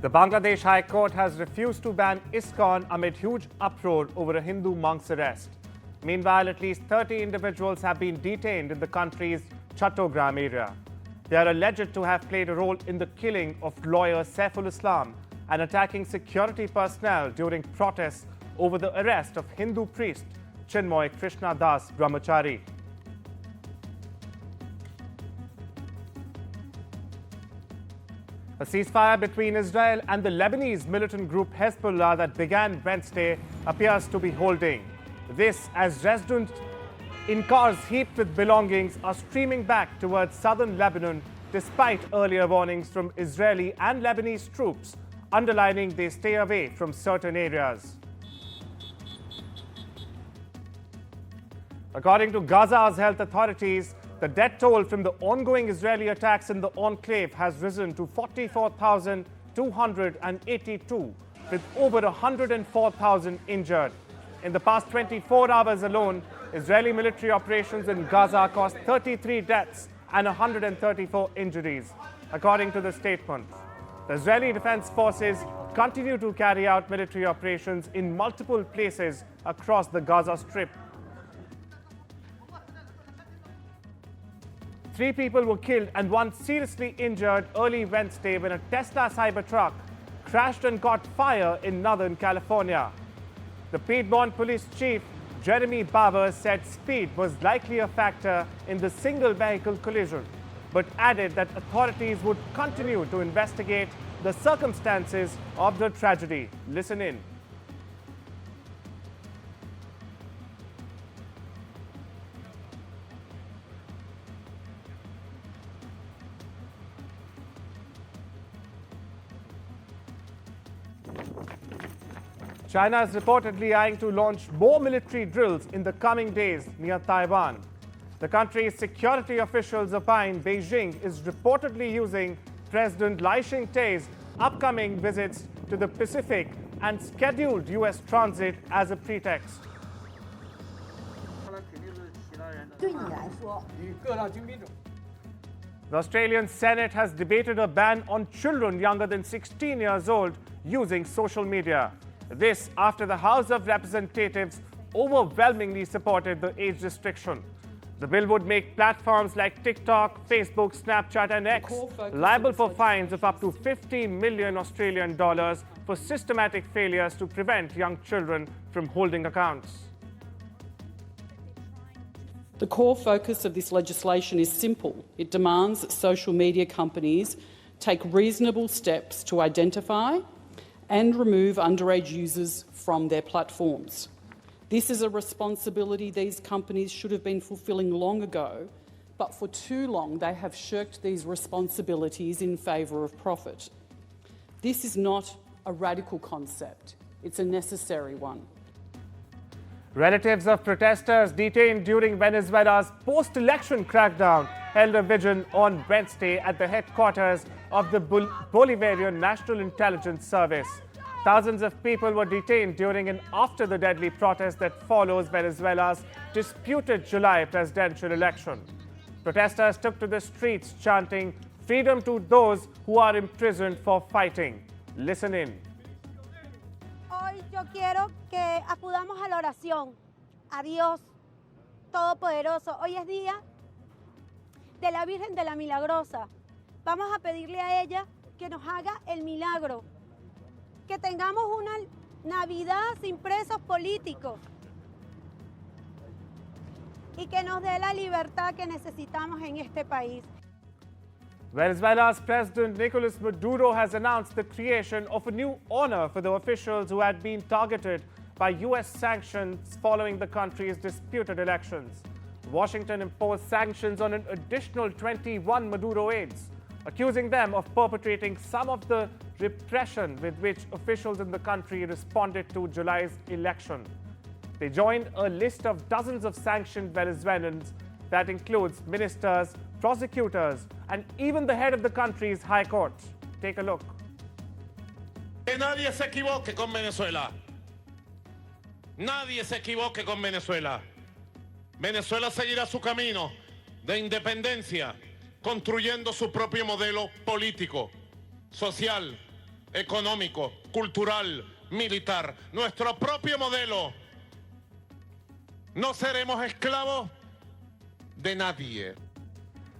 The Bangladesh High Court has refused to ban ISKCON amid huge uproar over a Hindu monk's arrest. Meanwhile, at least 30 individuals have been detained in the country's Chattogram area. They are alleged to have played a role in the killing of lawyer Saiful Islam and attacking security personnel during protests over the arrest of Hindu priest Chinmoy Krishna Das Brahmachari. A ceasefire between Israel and the Lebanese militant group Hezbollah that began Wednesday appears to be holding. This as residents in cars heaped with belongings are streaming back towards southern Lebanon despite earlier warnings from Israeli and Lebanese troops underlining they stay away from certain areas. According to Gaza's health authorities, the death toll from the ongoing Israeli attacks in the enclave has risen to 44,282, with over 104,000 injured. In the past 24 hours alone, Israeli military operations in Gaza caused 33 deaths and 134 injuries, according to the statement. The Israeli Defense Forces continue to carry out military operations in multiple places across the Gaza Strip. 3 people were killed and 1 seriously injured early Wednesday when a Tesla Cybertruck crashed and caught fire in Northern California. The Piedmont Police Chief, Jeremy Bowers, said speed was likely a factor in the single vehicle collision, but added that authorities would continue to investigate the circumstances of the tragedy. Listen in. China is reportedly eyeing to launch more military drills in the coming days near Taiwan. The country's security officials opine Beijing is reportedly using President Lai Ching-te's upcoming visits to the Pacific and scheduled U.S. transit as a pretext. The Australian Senate has debated a ban on children younger than 16 years old using social media. This after the House of Representatives overwhelmingly supported the age restriction. The bill would make platforms like TikTok, Facebook, Snapchat and X liable for fines of up to 50 million Australian dollars for systematic failures to prevent young children from holding accounts. The core focus of this legislation is simple. It demands that social media companies take reasonable steps to identify and remove underage users from their platforms. This is a responsibility these companies should have been fulfilling long ago, but for too long they have shirked these responsibilities in favour of profit. This is not a radical concept, it's a necessary one. Relatives of protesters detained during Venezuela's post-election crackdown held a vigil on Wednesday at the headquarters of the Bolivarian National Intelligence Service. Thousands of people were detained during and after the deadly protest that follows Venezuela's disputed July presidential election. Protesters took to the streets chanting, "Freedom to those who are imprisoned for fighting." Listen in. Hoy yo quiero que acudamos a la oración, a Dios Todopoderoso. Hoy es día de la Virgen de la Milagrosa. Vamos a pedirle a ella que nos haga el milagro, que tengamos una Navidad sin presos políticos y que nos dé la libertad que necesitamos en este país. Venezuela's President Nicolas Maduro has announced the creation of a new honor for the officials who had been targeted by U.S. sanctions following the country's disputed elections. Washington imposed sanctions on an additional 21 Maduro aides, accusing them of perpetrating some of the repression with which officials in the country responded to July's election. They joined a list of dozens of sanctioned Venezuelans that includes ministers, prosecutors, and even the head of the country's high court. Take a look. Que nadie se equivoque con Venezuela. Nadie se equivoque con Venezuela. Venezuela seguirá su camino de independencia, construyendo su propio modelo político, social, económico, cultural, militar, nuestro propio modelo. No seremos esclavos de nadie.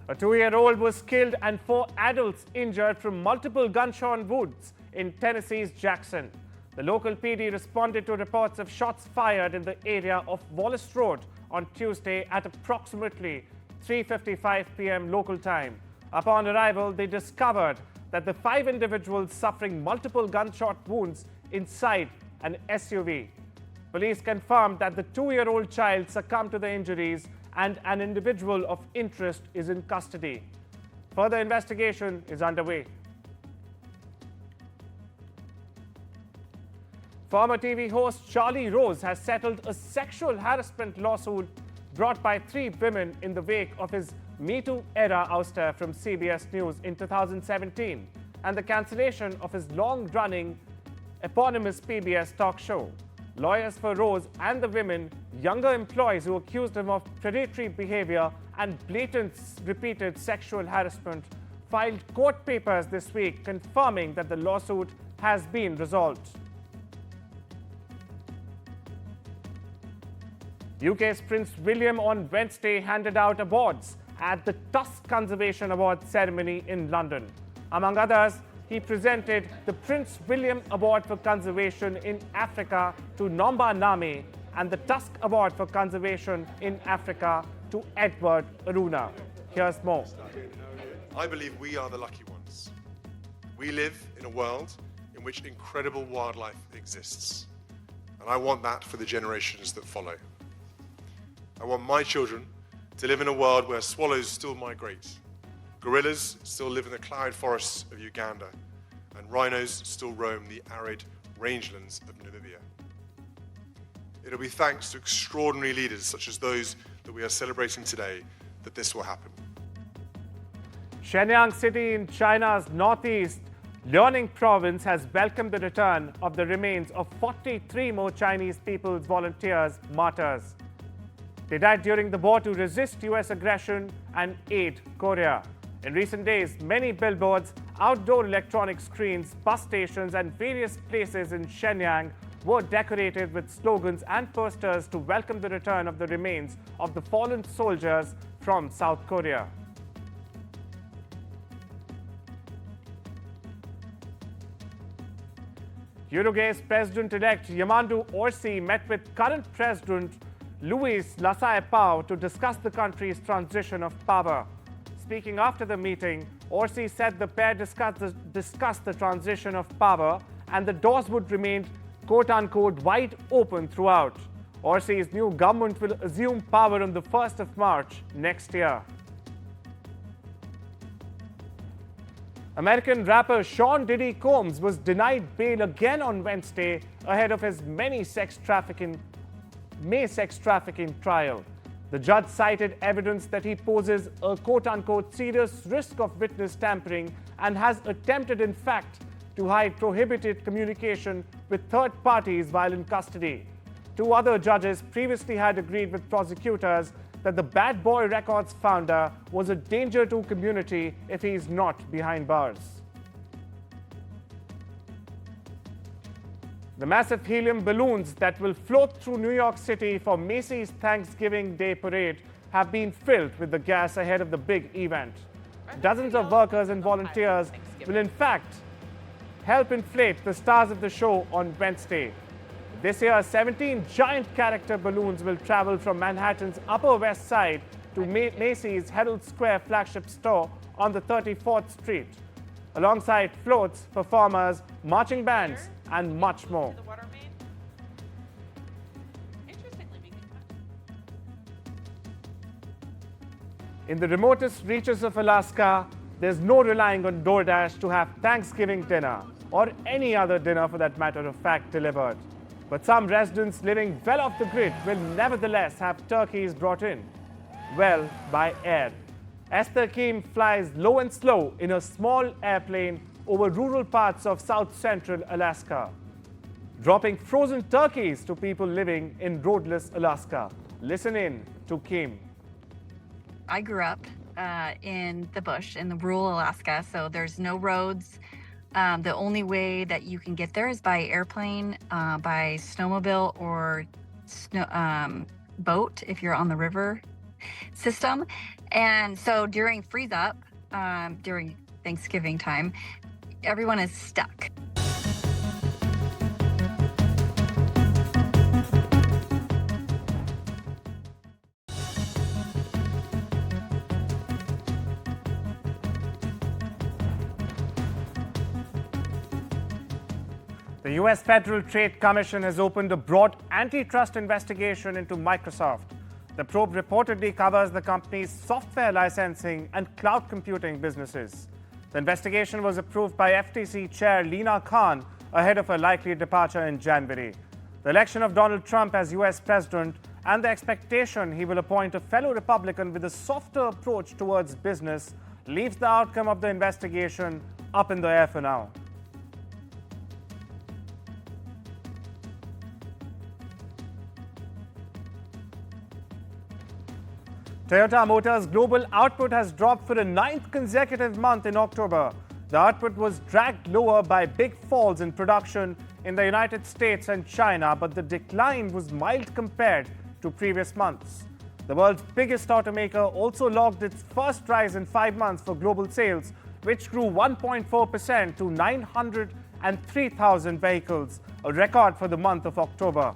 A 2-year-old was killed and 4 adults injured from multiple gunshot wounds in Tennessee's Jackson. The local PD responded to reports of shots fired in the area of Wallace Road on Tuesday at approximately 3:55 p.m. local time. Upon arrival, they discovered that the 5 individuals suffering multiple gunshot wounds inside an SUV. Police confirmed that the 2-year-old child succumbed to the injuries and an individual of interest is in custody. Further investigation is underway. Former TV host Charlie Rose has settled a sexual harassment lawsuit brought by 3 women in the wake of his Me Too era ouster from CBS News in 2017 and the cancellation of his long-running eponymous PBS talk show. Lawyers for Rose and the women, younger employees who accused him of predatory behavior and blatant repeated sexual harassment, filed court papers this week confirming that the lawsuit has been resolved. UK's Prince William on Wednesday handed out awards at the Tusk Conservation Awards ceremony in London. Among others, he presented the Prince William Award for Conservation in Africa to Nomba Name and the Tusk Award for Conservation in Africa to Edward Aruna. Here's more. I believe we are the lucky ones. We live in a world in which incredible wildlife exists. And I want that for the generations that follow. I want my children to live in a world where swallows still migrate, gorillas still live in the cloud forests of Uganda, and rhinos still roam the arid rangelands of Namibia. It'll be thanks to extraordinary leaders such as those that we are celebrating today that this will happen. Shenyang City in China's northeast Liaoning province has welcomed the return of the remains of 43 more Chinese People's Volunteers martyrs. They died during the war to resist US aggression and aid Korea. In recent days, many billboards, outdoor electronic screens, bus stations and various places in Shenyang were decorated with slogans and posters to welcome the return of the remains of the fallen soldiers from South Korea. Uruguay's President-elect Yamandu Orsi met with current President Luis Lacalle to discuss the country's transition of power. Speaking after the meeting, Orsi said the pair discussed the transition of power and the doors would remain quote-unquote wide open throughout. Orsi's new government will assume power on the 1st of March next year. American rapper Sean Diddy Combs was denied bail again on Wednesday ahead of his May sex trafficking trial. The judge cited evidence that he poses a quote-unquote serious risk of witness tampering and has attempted, in fact, to hide prohibited communication with third parties while in custody. 2 other judges previously had agreed with prosecutors that the Bad Boy Records founder was a danger to community if he is not behind bars. The massive helium balloons that will float through New York City for Macy's Thanksgiving Day Parade have been filled with the gas ahead of the big event. Dozens of workers and volunteers will in fact help inflate the stars of the show on Wednesday. This year, 17 giant character balloons will travel from Manhattan's Upper West Side to Macy's Herald Square flagship store on the 34th Street, alongside floats, performers, marching bands, and much more. In the remotest reaches of Alaska, there's no relying on DoorDash to have Thanksgiving dinner, or any other dinner for that matter of fact, delivered. But some residents living well off the grid will nevertheless have turkeys brought in, well, by air. Esther Kim flies low and slow in a small airplane over rural parts of south-central Alaska, dropping frozen turkeys to people living in roadless Alaska. Listen in to Kim. I grew up in the bush, in the rural Alaska, so there's no roads. The only way that you can get there is by airplane, by snowmobile, or boat if you're on the river system. And so during freeze up, during Thanksgiving time, everyone is stuck. The U.S. Federal Trade Commission has opened a broad antitrust investigation into Microsoft. The probe reportedly covers the company's software licensing and cloud computing businesses. The investigation was approved by FTC Chair Lina Khan ahead of a likely departure in January. The election of Donald Trump as U.S. president and the expectation he will appoint a fellow Republican with a softer approach towards business leaves the outcome of the investigation up in the air for now. Toyota Motors' global output has dropped for the 9th consecutive month in October. The output was dragged lower by big falls in production in the United States and China, but the decline was mild compared to previous months. The world's biggest automaker also logged its first rise in 5 months for global sales, which grew 1.4% to 903,000 vehicles, a record for the month of October.